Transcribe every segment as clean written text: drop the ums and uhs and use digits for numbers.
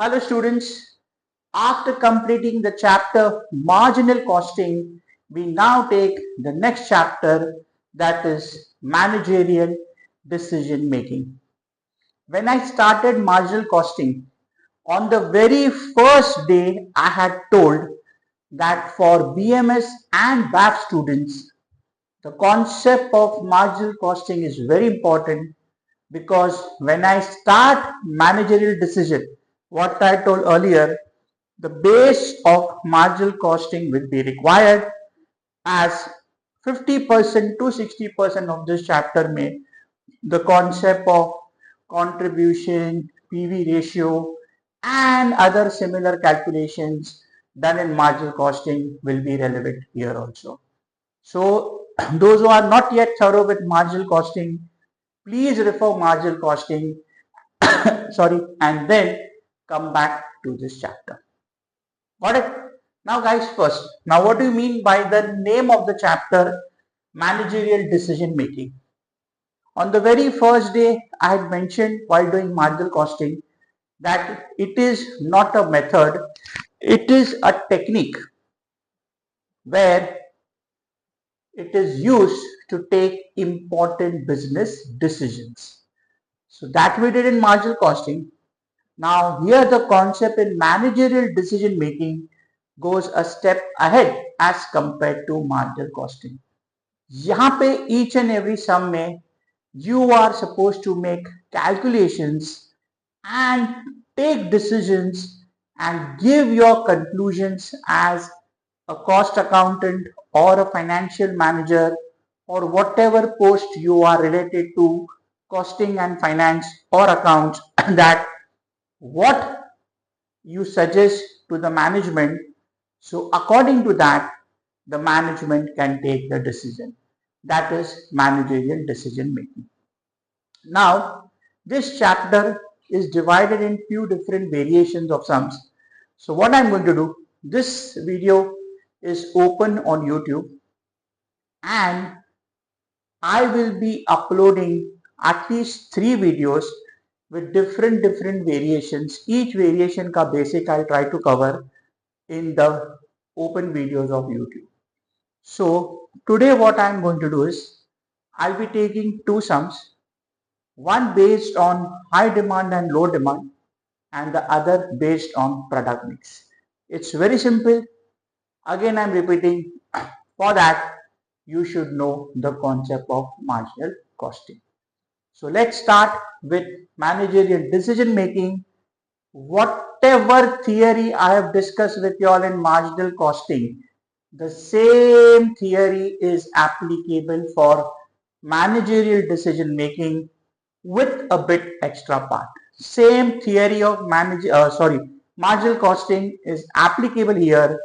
Hello students, after completing the chapter marginal costing, we now take the next chapter, that is managerial decision making. When I started marginal costing, on the very first day I had told that for BMS and BAF students, the concept of marginal costing is very important because when I start managerial decision, what I told earlier, the base of marginal costing will be required as 50% to 60% of this chapter may the concept of contribution, PV ratio and other similar calculations done in marginal costing will be relevant here also. So those who are not yet thorough with marginal costing, please refer marginal costing sorry, and then come back to this chapter. Got it? Now guys, first, now what do you mean by the name of the chapter, managerial decision making? On the very first day, I had mentioned while doing marginal costing that it is not a method, it is a technique where it is used to take important business decisions. So that we did in marginal costing. Now here the concept in managerial decision making goes a step ahead as compared to marginal costing. यहाँ पे each and every sum में you are supposed to make calculations and take decisions and give your conclusions as a cost accountant or a financial manager or whatever post you are related to costing and finance or accounts that what you suggest to the management. So according to that, the management can take the decision. That is managerial decision making. Now, this chapter is divided in few different variations of sums. So what I'm going to do, this video is open on YouTube and I will be uploading at least 3 videos with different variations. Each variation ka basic I'll try to cover in the open videos of YouTube. So today what I'm going to do is I'll be taking 2 sums, one based on high demand and low demand and the other based on product mix. It's very simple. Again I'm repeating, for that you should know the concept of marginal costing. So let's start with managerial decision making. Whatever theory I have discussed with you all in marginal costing, the same theory is applicable for managerial decision making with a bit extra part. Same theory of marginal costing is applicable here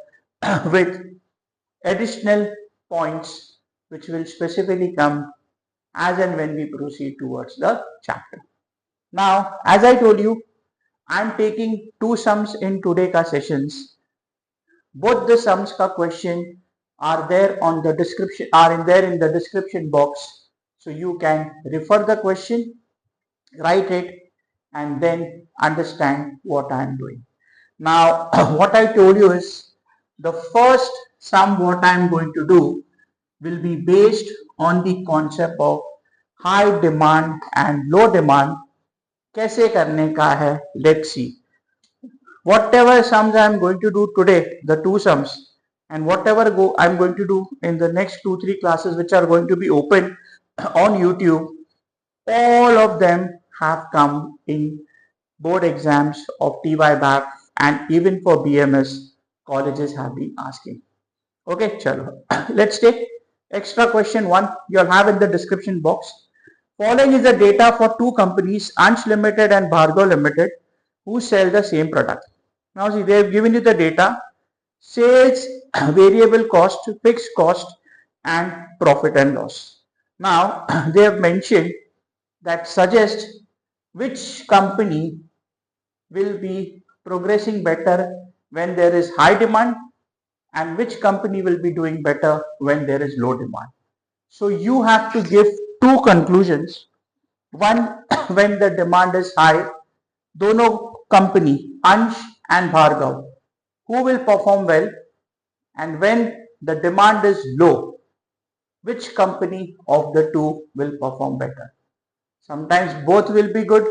with additional points which will specifically come as and when we proceed towards the chapter. Now, as I told you, I am taking 2 sums in today ka sessions. Both the sums ka question are there on the description, in the description box. So you can refer the question, write it, and then understand what I am doing. Now, what I told you is the first sum what I am going to do will be based on the concept of high demand and low demand. कैसे करने का है, let's see. Whatever sums I am going to do today, the 2 sums, and whatever I'm going to do in the next 2-3 classes which are going to be open on YouTube, all of them have come in board exams of TYBAF and even for BMS colleges have been asking. Okay, chalo. Let's take extra question 1. You'll have in the description box. Following is the data for 2 companies, Ansh Ltd and Bhargav Ltd, who sell the same product. Now see, they have given you the data, sales, variable cost, fixed cost and profit and loss. Now they have mentioned that suggest which company will be progressing better when there is high demand and which company will be doing better when there is low demand. So you have to give 2 conclusions. One, when the demand is high, दोनों company, Ansh and Bhargav, who will perform well, and when the demand is low, which company of the two will perform better? Sometimes both will be good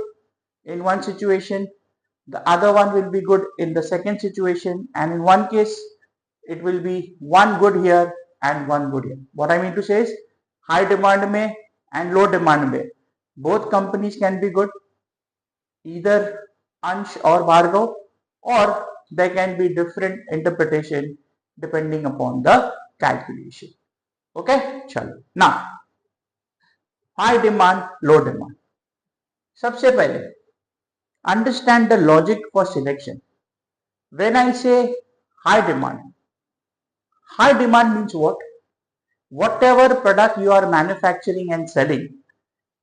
in one situation, the other one will be good in the second situation, and in one case it will be one good here and one good here. What I mean to say is high demand mein and low demand mein both companies can be good, either Ansh or Bhargav, or there can be different interpretation depending upon the calculation. Okay, chalo. Now, high demand, low demand. सबसे पहले understand the logic for selection. When I say high demand means what? Whatever product you are manufacturing and selling,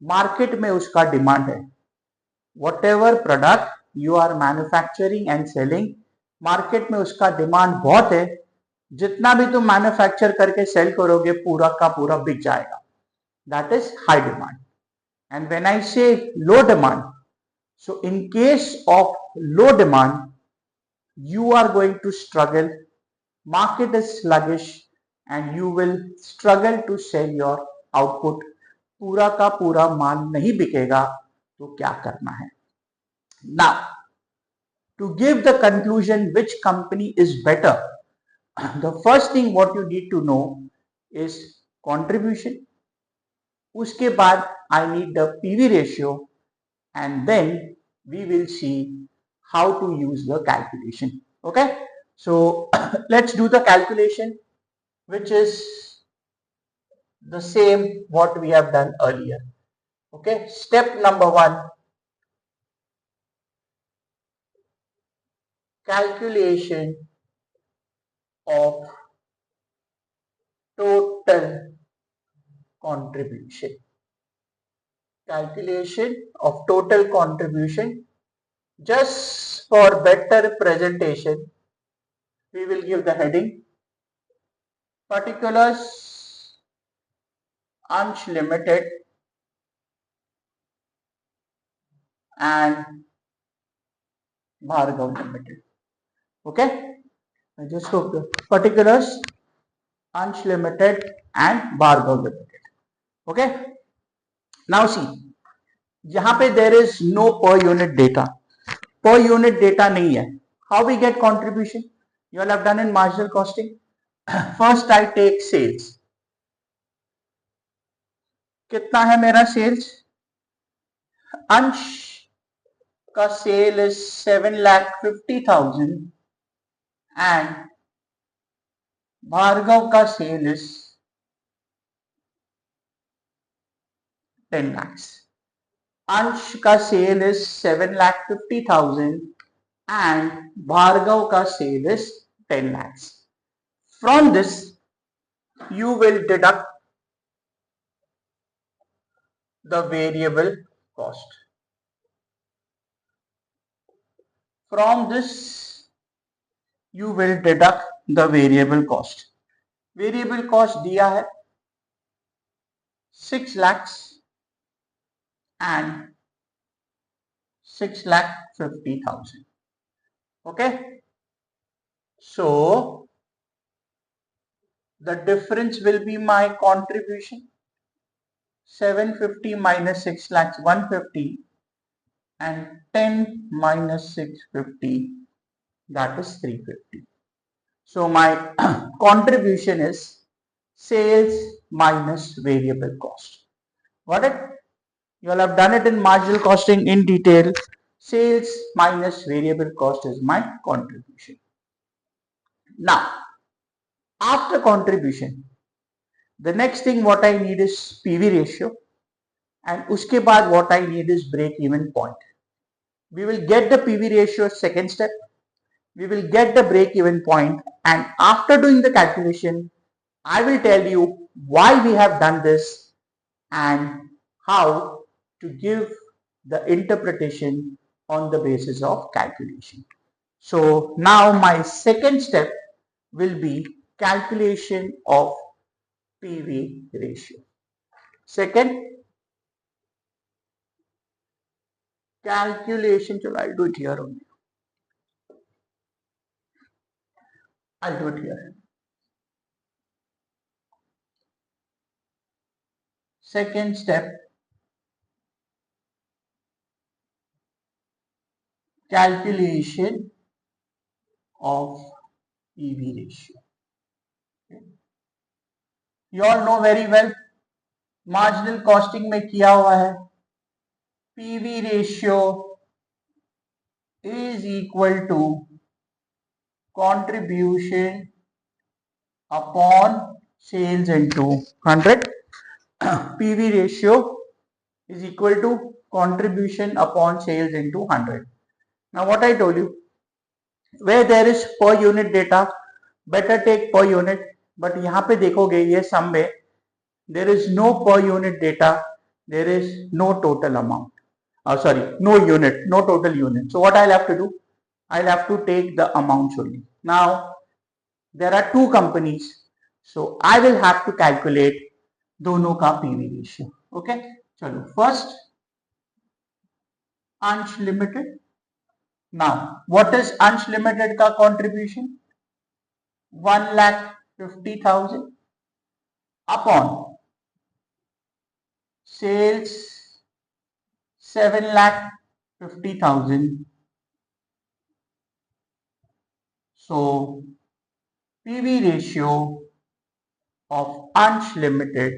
market में उसका demand है. Whatever product you are manufacturing and selling, market में उसका demand बहुत है. जितना भी तुम मैन्युफैक्चर करके सेल करोगे पूरा का पूरा बिक जाएगा. That is high demand. And when I say low demand, so in case of low demand, you are going to struggle, market is sluggish, and you will struggle to sell your output. पूरा का पूरा माल नहीं बिकेगा, तो क्या करना है? Now, to give the conclusion which company is better, the first thing what you need to know is contribution. उसके बाद I need the PV ratio, and then we will see how to use the calculation. Okay, so let's do the calculation, which is the same what we have done earlier. Okay, step number 1, calculation of total contribution. Calculation of total contribution. Just for better presentation, we will give the heading particulars Ansh Limited and Bhargav Limited. Okay, I just hope the particulars Ansh Limited and Bhargav Limited. Okay, now see, यहाँ पे there is no per unit data. Per unit data नहीं है. How we get contribution? You all have done in marginal costing. First I take sales. कितना है मेरा sales? अंश का cell is 7,50,000 and Bhargava का सेल is 10 lakhs. अंश का cell is 7,50,000 and Bhargav ka sale is 10 lakhs. From this, you will deduct the variable cost. From this, you will deduct the variable cost. Variable cost दिया है 6 lakhs and 6,50,000. Okay, so the difference will be my contribution. 750 minus 6 lakhs 150 and 10 minus 650, that is 350. So my contribution is sales minus variable cost. Got it? You all have done it in marginal costing in detail. Sales minus variable cost is my contribution. Now, after contribution, the next thing what I need is PV ratio, and uske baad what I need is break even point. We will get the PV ratio second step. We will get the break even point, and after doing the calculation, I will tell you why we have done this and how to give the interpretation on the basis of calculation. So now my second step will be calculation of PV ratio. Second, calculation, I'll do it here only. I'll do it here. Second step, calculation of PV ratio. You all know very well, marginal costing में किया हुआ है, PV ratio is equal to contribution upon sales into 100. PV ratio is equal to contribution upon sales into 100. Now what I told you, where there is per unit data, better take per unit, but यहाँ पे देखोगे ये sum में there is no per unit data, there is no total amount. Sorry, no unit, no total unit. So what I'll have to do, I'll have to take the amount only. Now there are two companies, so I will have to calculate दोनों का PV ratio. Okay, चलो first Ansh Limited. Now what is Ansh Limited का contribution? 1,50,000 upon sales 7,50,000. So PV ratio of Ansh Limited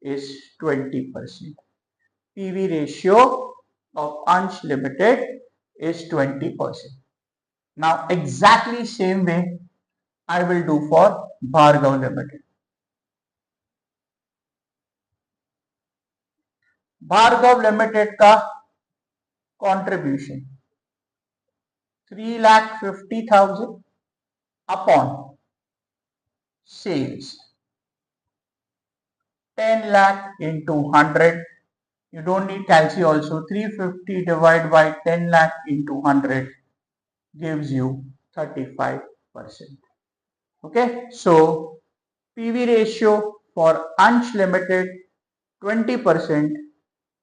is 20%. PV ratio of Ansh Limited is 20%. Now exactly same way I will do for Bhargav Limited. Bhargav Limited का contribution 3,50,000 upon sales 10 lakh into 100. You don't need calci also. 350 divided by 10 lakh into 100 gives you 35%. Okay, so PV ratio for Ansh Limited 20%,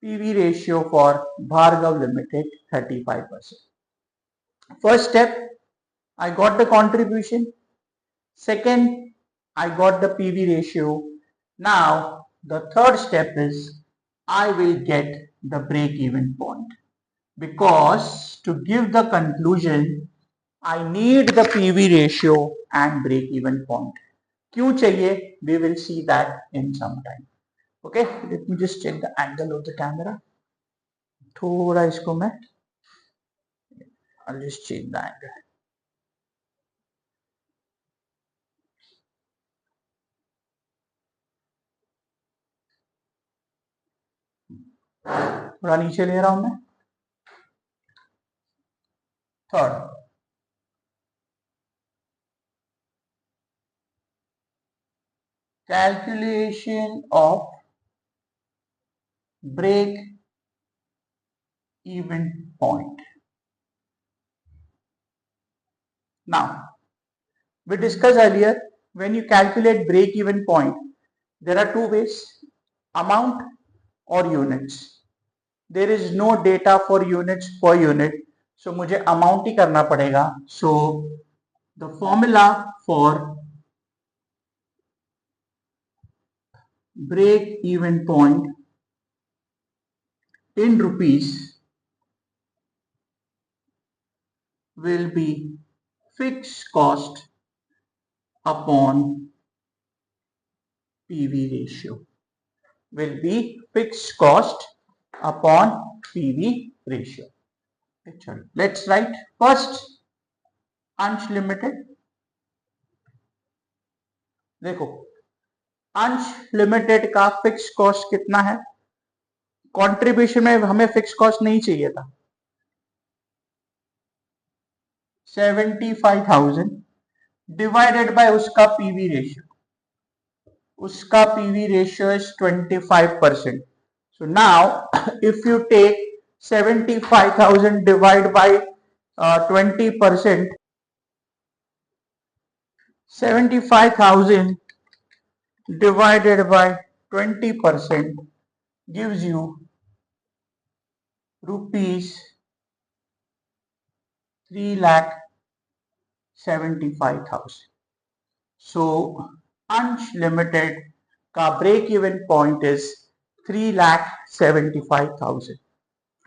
PV ratio for Bhargav Limited 35%. First step, I got the contribution. Second, I got the PV ratio. Now the third step is I will get the break-even point, because to give the conclusion I need the PV ratio and break-even point. क्यों चाहिए? We will see that in some time. Okay, let me just check the angle of the camera. थोड़ा इसको मैं, I'll just change the angle. थोड़ा नीचे ले रहा हूं मैं. Third, calculation of break even point. Now we discussed earlier, when you calculate break even point there are two ways, amount or units. There is no data for units per unit, so मुझे amount ही करना पड़ेगा. So the formula for break even point in rupees will be fixed cost upon PV ratio. Will be fixed cost upon PV ratio. Let's write first Ansh Limited. देखो अंश limited का fix cost कितना है? Contribution में हमें fix cost नहीं चाहिए था. 75,000 डिवाइडेड बाय उसका पीवी रेशियो. उसका PV ratio is 25%. So now if you take 75,000 divided by 20%, 75,000 divided by 20% gives you rupees 3,75,000. So Ansh Limited का break even point is 3,75,000.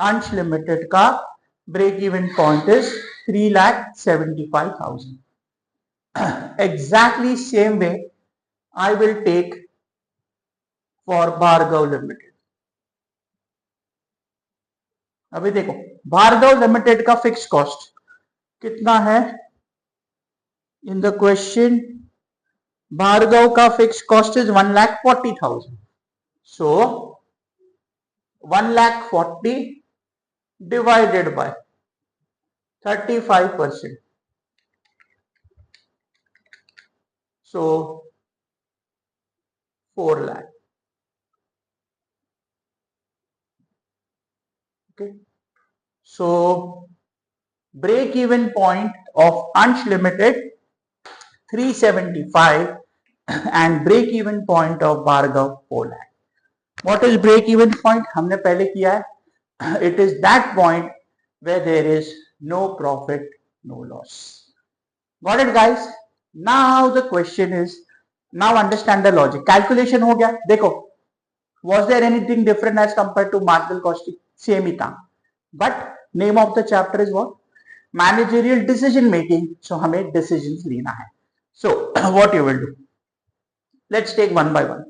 Ansh Limited का break even point is 3,75,000. Exactly same way I will take for Bhargav Limited. अभी देखो Bhargava limited का fix cost कितना है in the question. Bhargava का fix cost is 1,40,000. So 1,40,000 divided by 35%. So 4 lakh. Okay. So break even point of Ansh Limited 375 and break even point of Bhargav 4 lakh. What is break even point? हमने पहले किया है. It is that point where there is no profit, no loss. Got it, guys? Now the question is, now understand the logic. Calculation हो गया. देखो, was there anything different as compared to marginal costing? Same ही था. But name of the chapter is what? Managerial decision making. So हमें decisions लेना है. So what you will do? Let's take one by one.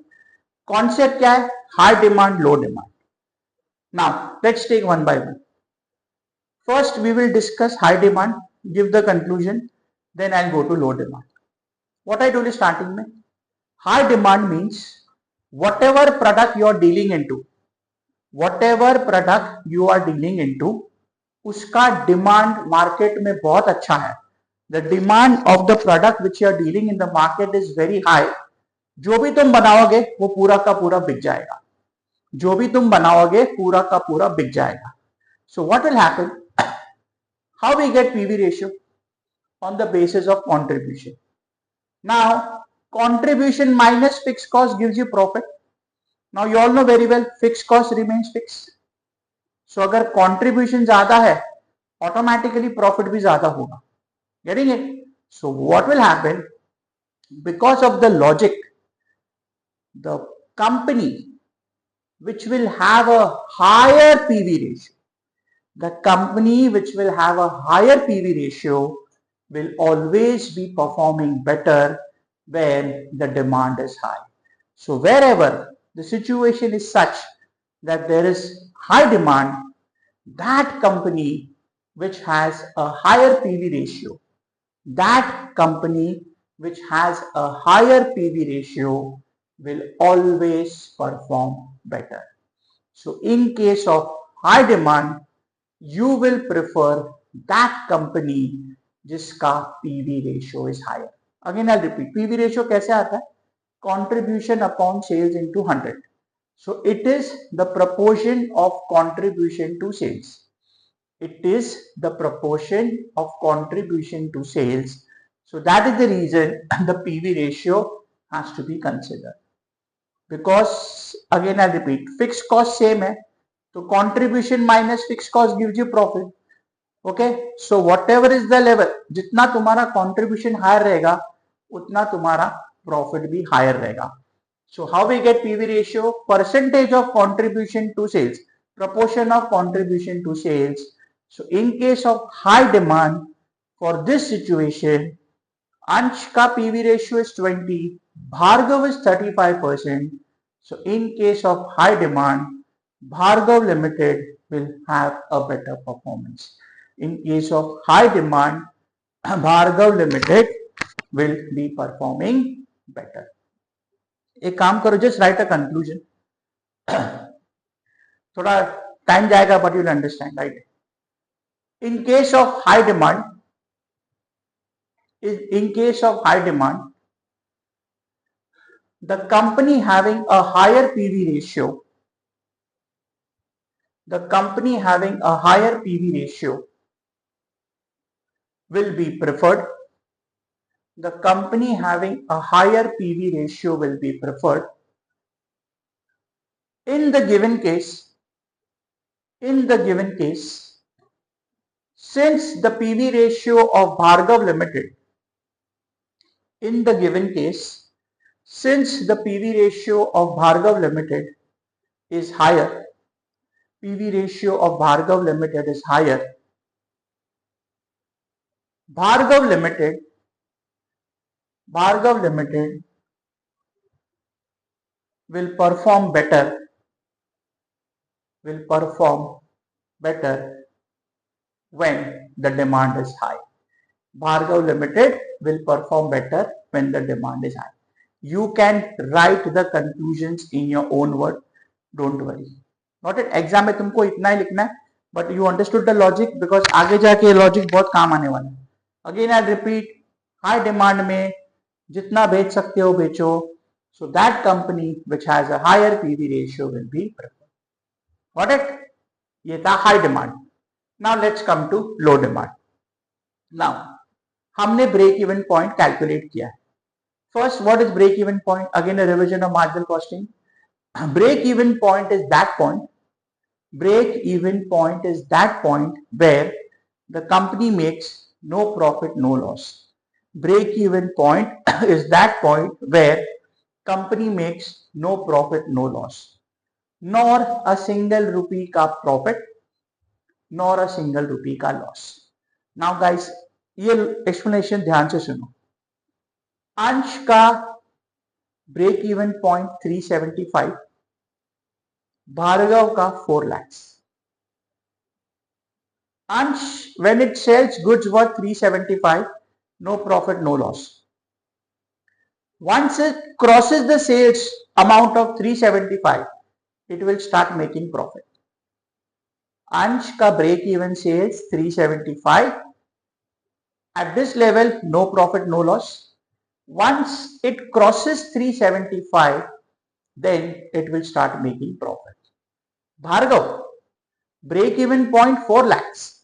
Concept क्या है? High demand, low demand. Now let's take one by one. First we will discuss high demand, give the conclusion, then I'll go to low demand. What I told you starting में, high demand means whatever product you are dealing into, उसका demand market में बहुत अच्छा है. The demand of the product which you are dealing in the market is very high. जो भी तुम बनाओगे वो पूरा का पूरा बिक जाएगा. जो भी तुम बनाओगे पूरा का पूरा बिक जाएगा. So what will happen? How we get PV ratio? On the basis of contribution. Now, contribution minus fixed cost gives you profit. Now, you all know very well fixed cost remains fixed. So, अगर contribution ज़्यादा है, automatically profit भी ज़्यादा होगा. Getting it? So, what will happen? Because of the logic, the company which will have a higher PV ratio, the company which will have a higher PV ratio will always be performing better when the demand is high. So wherever the situation is such that there is high demand, that company which has a higher PV ratio, that company which has a higher PV ratio will always perform better. So in case of high demand, you will prefer that company जिसका PV ratio is higher. Again I'll repeat, PV ratio कैसे आता है? Contribution upon sales into 100. So it is the proportion of contribution to sales. It is the proportion of contribution to sales. So that is the reason the PV ratio has to be considered. Because again I'll repeat, fixed cost same है, तो contribution minus fixed cost gives you profit. Okay, so whatever is the level, जितना तुम्हारा contribution higher रहेगा, उतना तुम्हारा profit भी higher रहेगा. So how we get PV ratio? Percentage of contribution to sales, proportion of contribution to sales. So in case of high demand, for this situation, Ansh ka PV ratio is 20, Bhargav is 35%. So in case of high demand, Bhargav Limited will have a better performance. In case of high demand, Bhargav Limited will be performing better. एक काम करो, just write a conclusion. थोड़ा time जाएगा, but you'll understand, right? In case of high demand, the company having a higher PV ratio, will be preferred. The company having a higher PV ratio will be preferred. In the given case, since the PV ratio of Bhargav Limited In the given case, since the PV ratio of Bhargav Limited is higher, PV ratio of Bhargav Limited is higher, Bhargav Limited will perform better, will perform better when the demand is high. Bhargav Limited will perform better when the demand is high. You can write the conclusions in your own word. Don't worry. Not an exam में तुमको इतना ही लिखना है, but you understood the logic because आगे जाके ये logic बहुत काम आने वाला है. Again I repeat, high demand में जितना बेच सकते हो बेचो. So that company which has a higher PV ratio will be preferred. Got it? ये था high demand. Now let's come to low demand. Now हमने break even point calculate किया है. First, what is break even point? Again a revision of marginal costing. Break even point is that point. Break even point is that point where the company makes no profit, no loss. Break even point is that point where company makes no profit, no loss, nor a single rupee ka profit, nor a single rupee ka loss. Now guys, ये explanation ध्यान से सुनो. अंश का break even point 375, Bhargava का 4 lakhs. Ansh, when it sells goods worth 375, no profit, no loss. Once it crosses the sales amount of 375, it will start making profit. Ansh ka break even sales 375. At this level, no profit, no loss. Once it crosses 375, then it will start making profit. Bhargav, break even point 4 lakhs.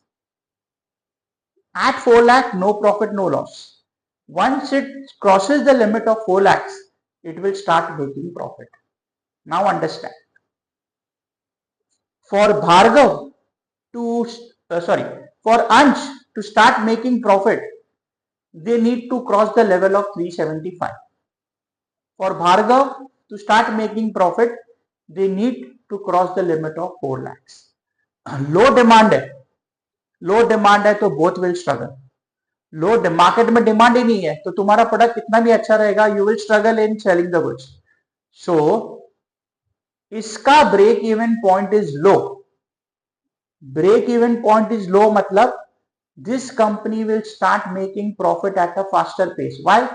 At 4 lakh, no profit, no loss. Once it crosses the limit of 4 lakhs, it will start making profit. Now understand. For Bhargav to, for Ansh to start making profit, they need to cross the level of 375. For Bhargav to start making profit, they need to cross the limit of 4 lakhs. Low demand है तो both will struggle. Low market में demand ही नहीं है तो तुम्हारा product कितना भी अच्छा रहेगा, you will struggle in selling the goods. So इसका break even point is low. Break even point is low मतलब this company will start making profit at a faster pace. Why?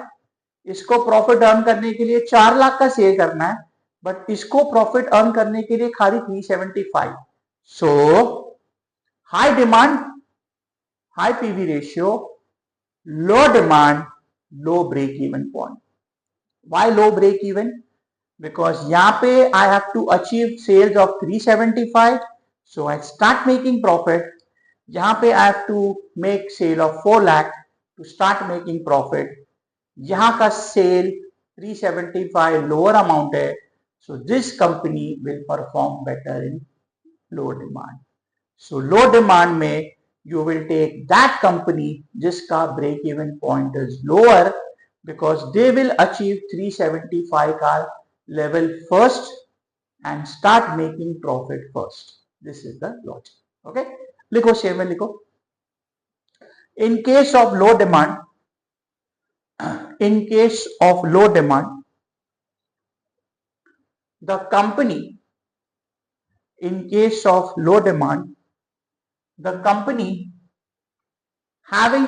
इसको प्रॉफिट अर्न करने के लिए 4 लाख का cell करना है, but इसको प्रॉफिट अर्न करने के लिए खाली 375. So high demand, high PV ratio, low demand, low break even point. Why low break even? Because यहाँ पे I have to achieve sales of 375, so I start making profit. यहाँ पे I have to make sale of 4 lakh to start making profit. यहाँ का sale 375 lower amount है, so this company will perform better in low demand. So low demand में you will take that company जिसका break even point is lower because they will achieve 375 का level first and start making profit first. This is the logic. Okay, लिखो share में लिखो. In case of low demand, the company, in case of low demand, the company having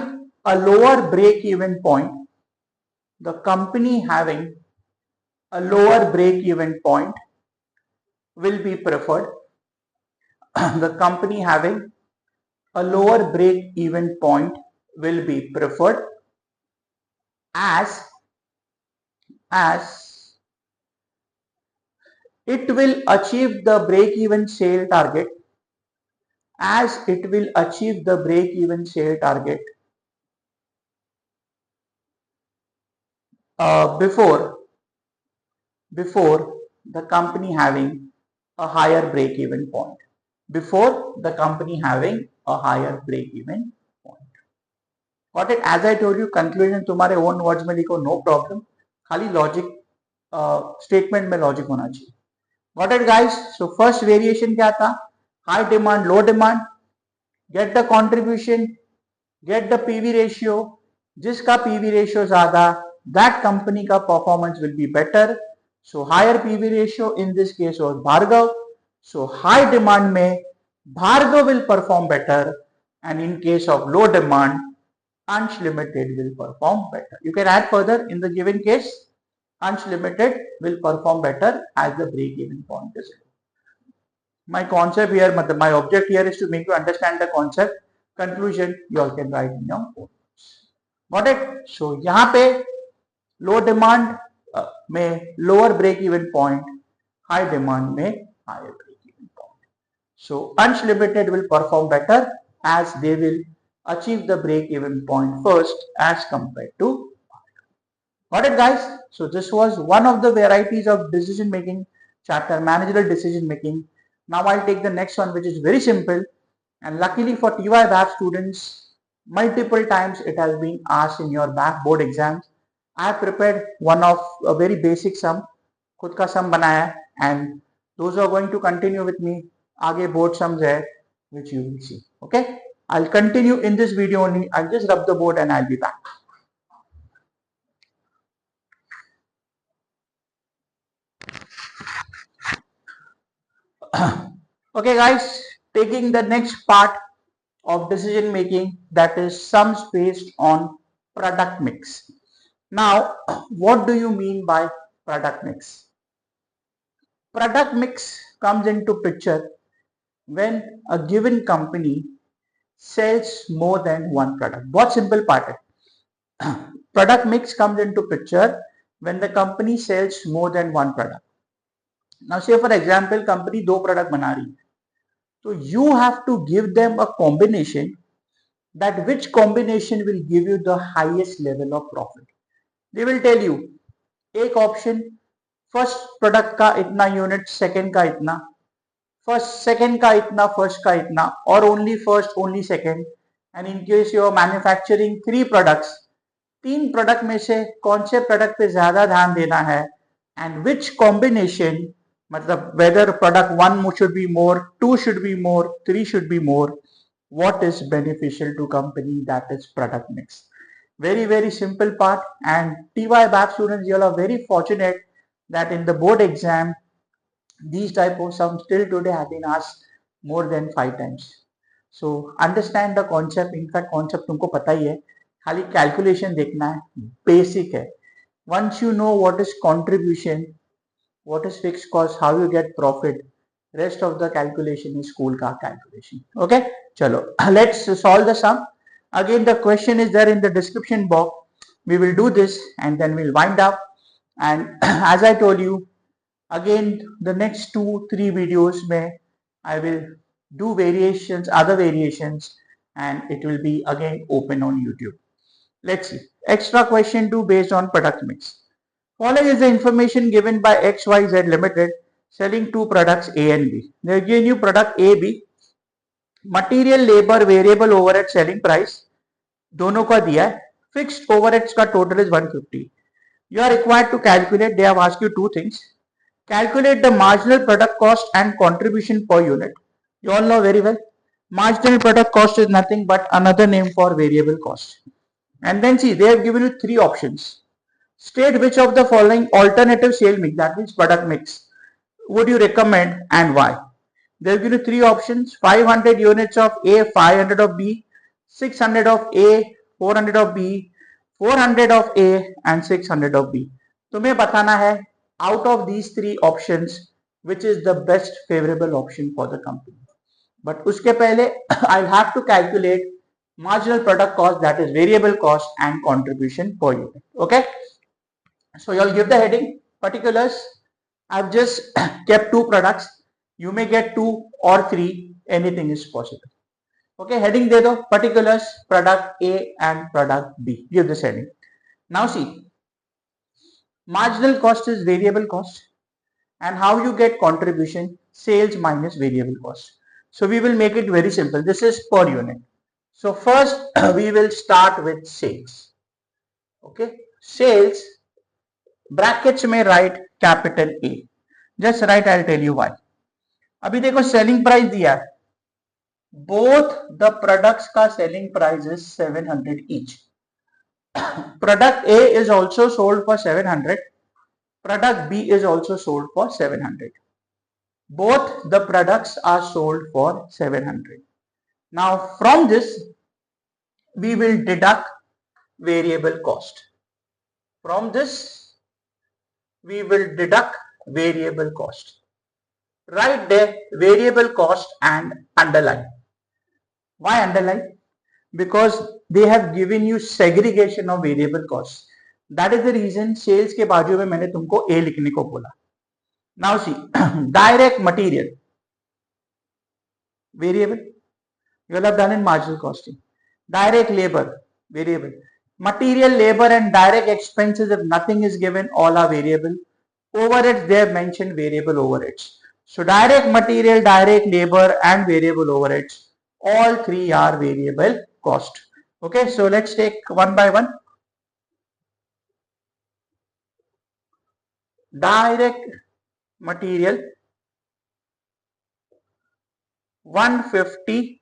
a lower break even point, the company having a lower break even point will be preferred. The company having a lower break even point will be preferred as it will achieve the break even sale target, as it will achieve the break even sale target before the company having a higher break even point. Before the company having a higher break even point. Got it? As I told you, conclusion तुम्हारे own words में लिखो, no problem. खाली logic statement में logic होना चाहिए. Got it, guys? So first variation क्या था? High demand, low demand. Get the contribution, get the PV ratio. जिसका PV ratio ज़्यादा, that company का performance will be better. So higher PV ratio in this case was Bhargav. So high demand में Bhargav will perform better, and in case of low demand, Ansh Ltd will perform better. You can add further in the given case, Ansh Ltd will perform better as the break-even point is low. My concept here, my object here is to make you understand the concept. Conclusion you all can write in your own. Got it? So यहाँ पे low demand में lower break-even point, high demand में higher break-even point. So Ansh Ltd will perform better as they will achieve the break-even point first as compared to. Got it, guys? So this was one of the varieties of decision making chapter, managerial decision making. Now I'll take the next one, which is very simple, and luckily for TYBAF students, multiple times it has been asked in your BAF board exams. I have prepared one of a very basic sum, खुद का sum बनाया, and those who are going to continue with me, आगे board sums है, which you will see. Okay, I'll continue in this video only. I'll just rub the board and I'll be back. Okay, guys, taking the next part of decision making, that is sums based on product mix. Now, what do you mean by product mix? Product mix comes into picture when a given company sells more than one product. बहुत simple part है. Product mix comes into picture when the company sells more than one product. Now say for example, company दो product बना रही है, so you have to give them a combination, that which combination will give you the highest level of profit. They will tell you एक option, first product का इतना unit, second का इतना, first second का इतना, first का इतना, or only first only second. And in case you are manufacturing 3 products, 3 product में से कौन से product पे ज्यादा ध्यान देना है, and which combination, मतलब whether product 1 should be more, 2 should be more, 3 should be more, what is beneficial to company, that is product mix. Very simple part. And TYBAF students, you all are very fortunate that in the board exam these type of sums till today have been asked more than 5 times. So understand the concept. In fact concept तुमको पता ही है, खाली calculation देखना है, basic है. Once you know what is contribution, what is fixed cost, how you get profit, rest of the calculation is school ka calculation. Okay, chalo, let's solve the sum. Again the question is there in the description box. We will do this and then we'll wind up. And as I told you, again the next 2-3 videos may I will do variations, other variations, and it will be again open on YouTube. Let's see. Extra question 2 based on product mix. Following is the information given by XYZ Limited selling 2 products A and B. They have given you product A, B. Material, labor, variable overhead, selling price दोनों का दिया है. Fixed overheads का total is 150. You are required to calculate. They have asked you 2 things. Calculate the marginal product cost and contribution per unit. You all know very well. Marginal product cost is nothing but another name for variable cost. And then see, they have given you 3 options. State which of the following alternative sale mix, that means product mix, would you recommend and why? They have given you 3 options. 500 units of A, 500 of B, 600 of A, 400 of B, 400 of A and 600 of B. तुम्हें बताना है out of these 3 options which is the best favorable option for the company. But उसके पहले I'll have to calculate marginal product cost, that is variable cost, and contribution per unit. Okay, so you'll give the heading particulars. I've just kept 2 products. You may get 2 or 3, anything is possible. Okay, heading दे दो, particulars, product A and product B. Give this heading. Now see, marginal cost is variable cost, and how you get contribution, sales minus variable cost. So we will make it very simple. This is per unit. So first we will start with sales. Okay, sales brackets में write capital A. Just write, I tell you why. अभी देखो selling price दिया है, both the products का selling price is 700 each. Product A is also sold for 700, product B is also sold for 700. both the products are sold for 700. Now from this we will deduct variable cost. From this we will deduct variable cost. Write there variable cost and underline. Why underline? Because they have given you segregation of variable costs. That is the reason sales के बाजू में मैंने तुमको A लिखने को बोला. Now see, direct material variable, you will have done in marginal costing. Direct labor variable. Material, labor and direct expenses, if nothing is given, all are variable. Overheads, they have mentioned variable overheads. So direct material, direct labor and variable overheads, all three are variable cost. Okay, so let's take one by one. Direct material 150,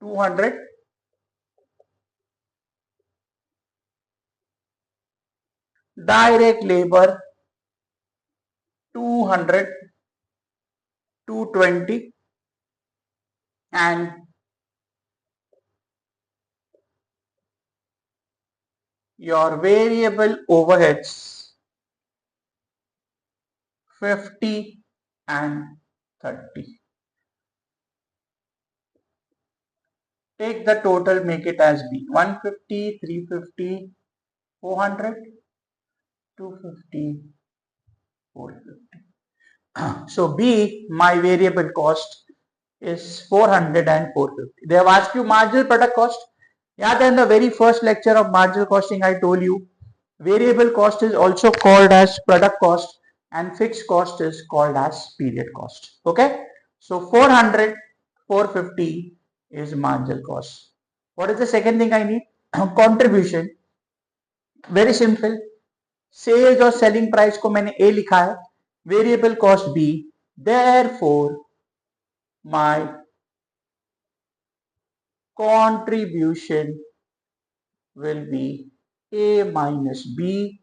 200. Direct labor 200, 220 and your variable overheads 50 and 30. Take the total, make it as B. 150, 350, 400, 250, 450. So B, my variable cost is 400 and 450. They have asked you marginal product cost. Yeah, then the very first lecture of marginal costing I told you variable cost is also called as product cost and fixed cost is called as period cost. Okay, so 400, 450 is marginal cost. What is the second thing I need? Contribution. Very simple. Sales और selling price को मैंने A लिखा है, variable cost B. Therefore, my contribution will be A minus B.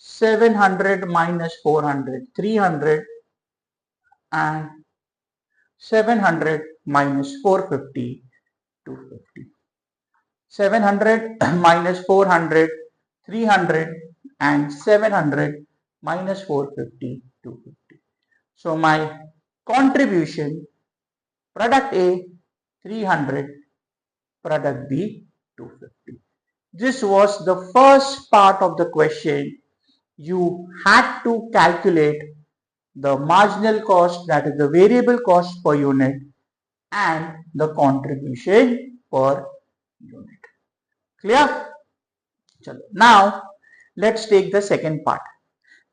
700 minus 400, 300 and 700 minus 450, 250. 700 minus 400, 300 and 700 minus 450, 250. So my contribution, product A 300, product B 250. This was the first part of the question. You had to calculate the marginal cost, that is the variable cost per unit, and the contribution per unit. Clear? Now let's take the second part.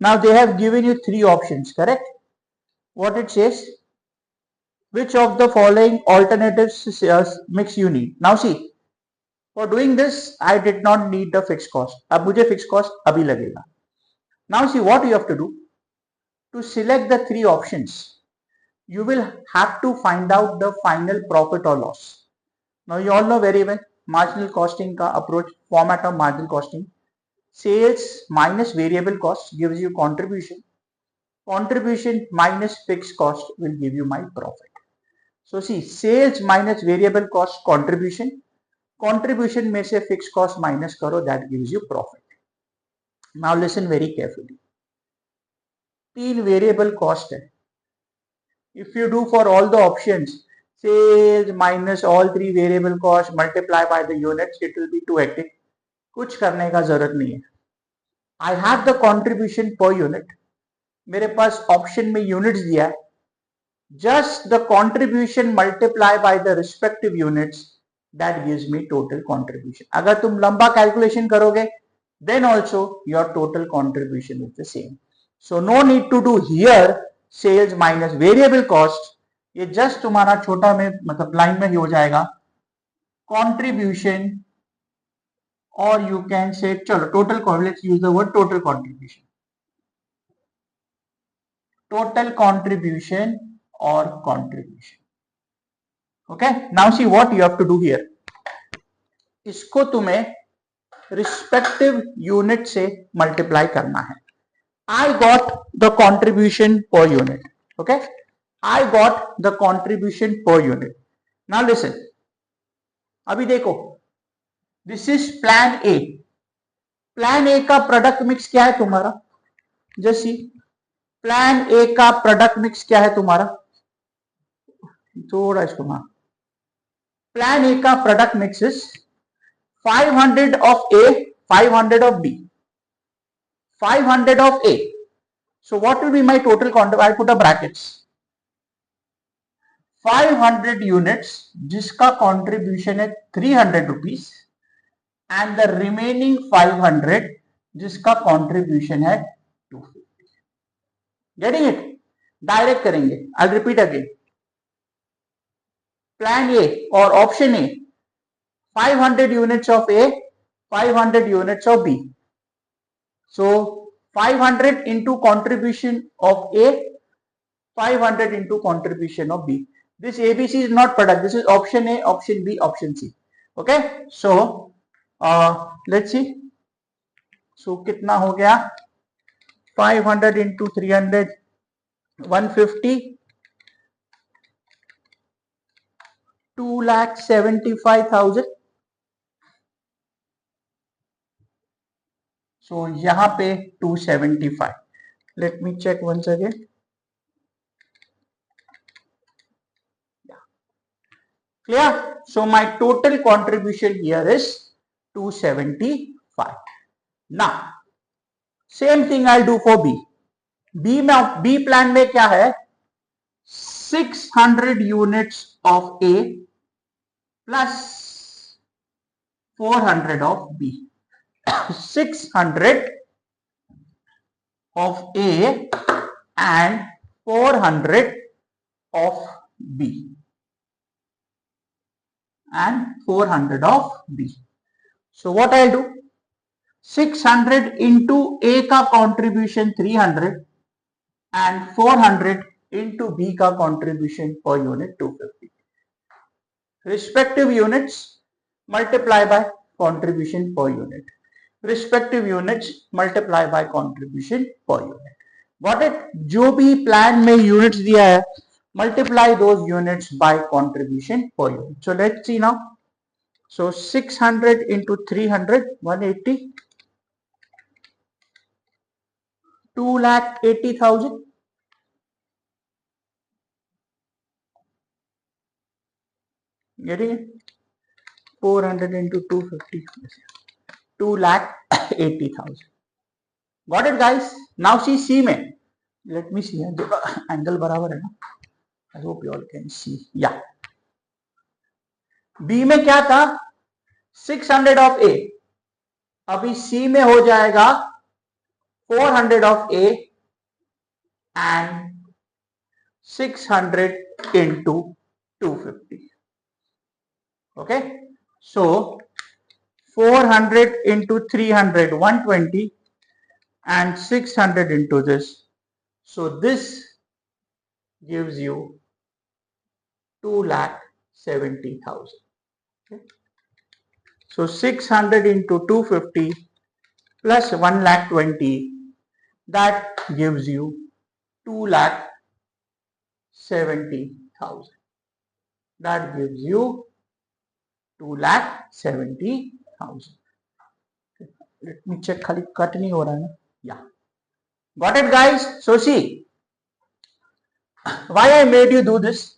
Now they have given you three options, correct? What it says? Which of the following alternatives mix you need? Now see, for doing this I did not need the fixed cost. अब मुझे fixed cost अभी लगेगा. Now see what you have to do. To select the three options, you will have to find out the final profit or loss. Now you all know very well marginal costing ka approach, format of marginal costing. Sales minus variable cost gives you contribution. Contribution minus fixed cost will give you my profit. So see, sales minus variable cost contribution. Contribution में से fixed cost minus करो, that gives you profit. Now listen very carefully. तीन variable cost है. If you do for all the options, sales minus all three variable costs multiply by the units, it will be too hectic. कुछ करने का जरूरत नहीं है. I have the contribution per unit. मेरे पास option में units दिया है. Just the contribution multiply by the respective units, that gives me total contribution. अगर तुम लंबा calculation करोगे, then also your total contribution is the same. So no need to do here sales minus variable cost. ये just तुम्हारा छोटा में मतलब line में ही हो जाएगा contribution, or you can say चलो total, let's use the word total contribution, total contribution or contribution. Okay, now see what you have to do here. इसको तुम्हें रिस्पेक्टिव यूनिट से मल्टीप्लाई करना है. I got the contribution per unit. Okay, I got the contribution per unit. Now listen, अभी देखो, this is plan A. Plan A का product mix क्या है तुम्हारा? जैसी प्लान ए का प्रोडक्ट मिक्स क्या है तुम्हारा? थोड़ा इसको मार. प्लान ए का product mix is 500 of A, 500 of B, 500 of A. So what will be my total quantity? I put a brackets. 500 units जिसका contribution है 300 rupees and the remaining 500 जिसका contribution है 250. Getting it? Direct करेंगे. I'll repeat again. Plan A or option A, 500 units of A, 500 units of B. So 500 into contribution of A, 500 into contribution of B. This ABC is not product. This is option A, option B, option C. Okay. So let's see. So कितना हो गया? 500 into 300, 150. 2,75,000. So यहाँ पे 275. Let me check once again. Clear? So my total contribution here is 275. Now same thing I'll do for B. B plan में क्या है? 600 units of A plus 400 of B. 600 of A and 400 of B. And 400 of B. So what I'll do? 600 into A का contribution 300 and 400 into B का contribution per unit 250. Respective units multiply by contribution per unit. Respective units multiply by contribution per unit. Got it? जो भी plan में units दिया है, multiply those units by contribution per unit. So let's see now. So 600 into 300, 180. 2,80,000. Getting it? 400 into 250. 2,80,000. Got it, guys? Now see C में. Let me see. Angle बराबर है ना? I hope you all can see. Yeah. B में क्या था? 600 of A. अभी C में हो जाएगा 400 of A and 600 into 250. Okay. So 400 into 300, 120 and 600 into this. So this gives you 2,70,000. Okay. So 600 into 250 plus 1,20,000, that gives you 2,70,000. That gives you 2,70,000. Let me check. खाली cut नहीं हो रहा है ना? Yeah. Got it, guys? So see, why I made you do this?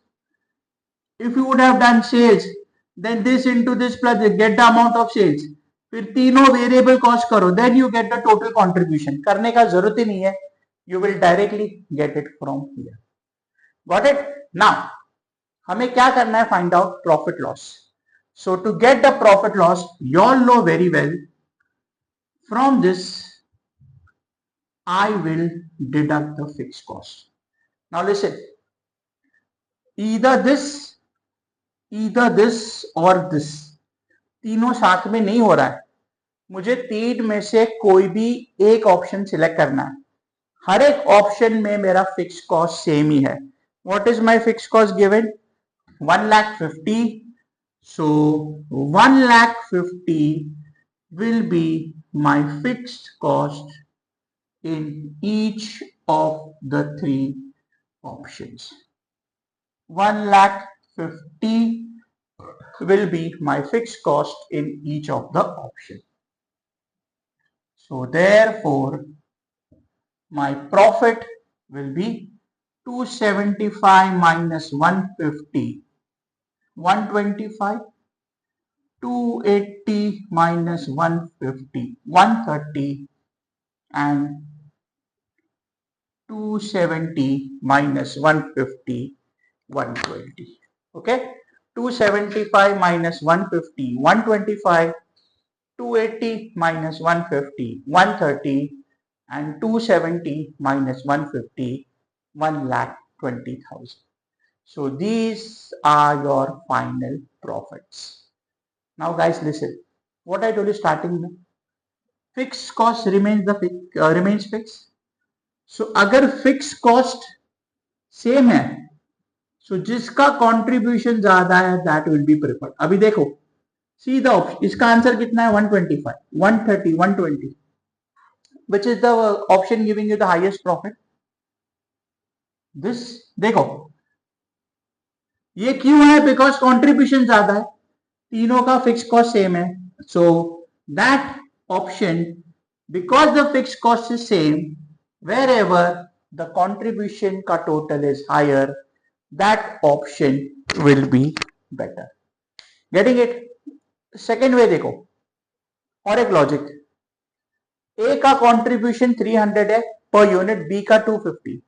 If you would have done sales, then this into this plus get the amount of sales. फिर तीनों variable cost करो, then you get the total contribution. करने का जरूरत ही नहीं है. You will directly get it from here. Got it? Now, हमें क्या करना है? Find out profit loss. So to get the profit loss, you all know very well. From this, I will deduct the fixed cost. Now listen. either this or this, तीनों साथ में नहीं हो रहा है, मुझे तीन में से कोई भी एक ऑप्शन सिलेक्ट करना है। हर एक ऑप्शन में मेरा फिक्स कॉस्ट सेम ही है। What is my fix cost given? 1,50,000. So 1,50,000 will be my fixed cost in each of the three options. 1,50,000 will be my fixed cost in each of the options. So therefore my profit will be 275 minus 150, 125, 280 minus 150, 130, and 270 minus 150, 120. Okay, 275 minus 150, 125, 280 minus 150, 130, and 270 minus 150, 1,20,000. So these are your final profits. Now guys, listen. What I told you starting में, fixed cost remains fixed. So अगर fixed cost same है, so जिसका contribution ज्यादा है that will be preferred. अभी देखो, see the option. इसका answer कितना है? 125, 130, 120. Which is the option giving you the highest profit? This देखो, ये क्यों है? Because contribution ज्यादा है, तीनों का fixed cost same है. So that option, because the fixed cost is same, wherever the contribution का total is higher, that option will be better. Getting it? Second way देखो, और एक लॉजिक, A का contribution 300 है per unit, B का 250.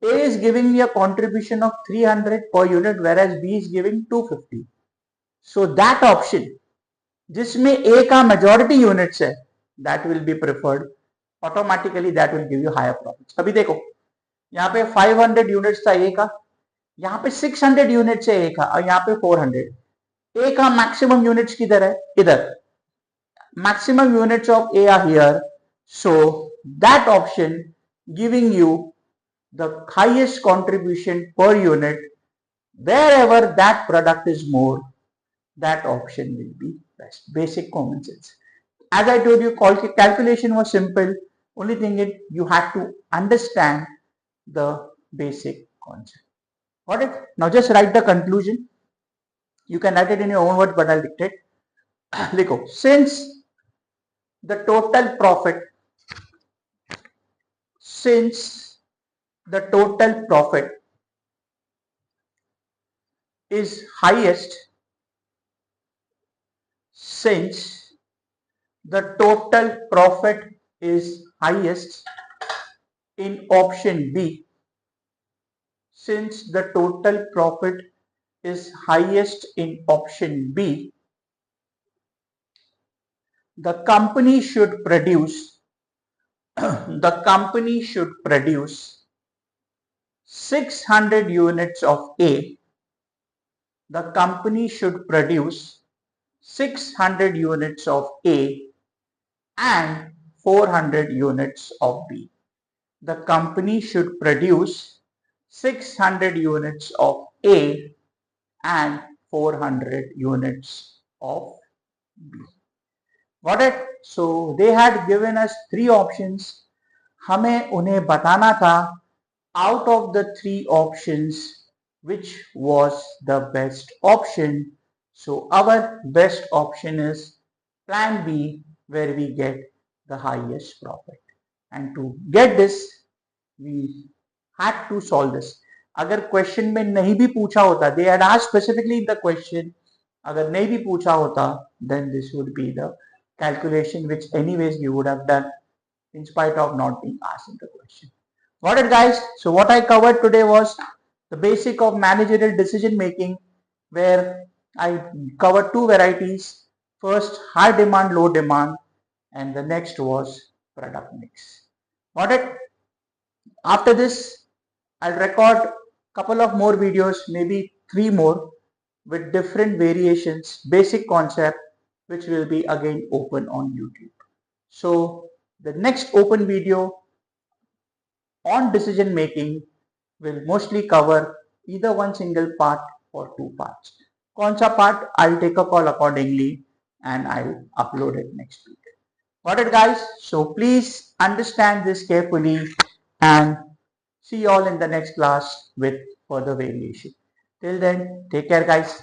A is giving me a contribution of 300 per unit, whereas B is giving 250. So that option जिसमें A का majority units है, that will be preferred. Automatically that will give you higher profits. अभी देखो, यहाँ पे 500 units था A का, यहाँ पे 600 यूनिट्स है A का, और यहाँ पे 400. A का मैक्सिमम यूनिट्स किधर है? इधर. Maximum units of A are here. So that option giving you the highest contribution per unit, wherever that product is more, that option will be best. Basic common sense. As I told you, calculation was simple. Only thing is you had to understand the basic concept. Got it? Now just write the conclusion. You can write it in your own words, but I'll dictate. Likho, since the total profit is highest, since the total profit is highest in option B, since the total profit is highest in option B, the company should produce 600 units of A. The company should produce 600 units of A and 400 units of B. The company should produce 600 units of A and 400 units of B. Got it? So they had given us three options. हमें उन्हें बताना था out of the three options which was the best option. So our best option is plan B, where we get the highest profit. And to get this, we had to solve this. अगर question में नहीं भी पूछा होता, they had asked specifically in the question, अगर नहीं भी पूछा होता, then this would be the calculation which anyways you would have done in spite of not being asked in the question. Got it, guys? So what I covered today was the basic of managerial decision making, where I covered two varieties. First, high demand, low demand, and the next was product mix. Got it? After this, I'll record couple of more videos, maybe 3 more with different variations, basic concept, which will be again open on YouTube. So the next open video on decision making will mostly cover either one single part or 2 parts. Konsa part I'll take a call accordingly and I'll upload it next week. Got it, guys? So please understand this carefully and see you all in the next class with further variation. Till then, take care, guys.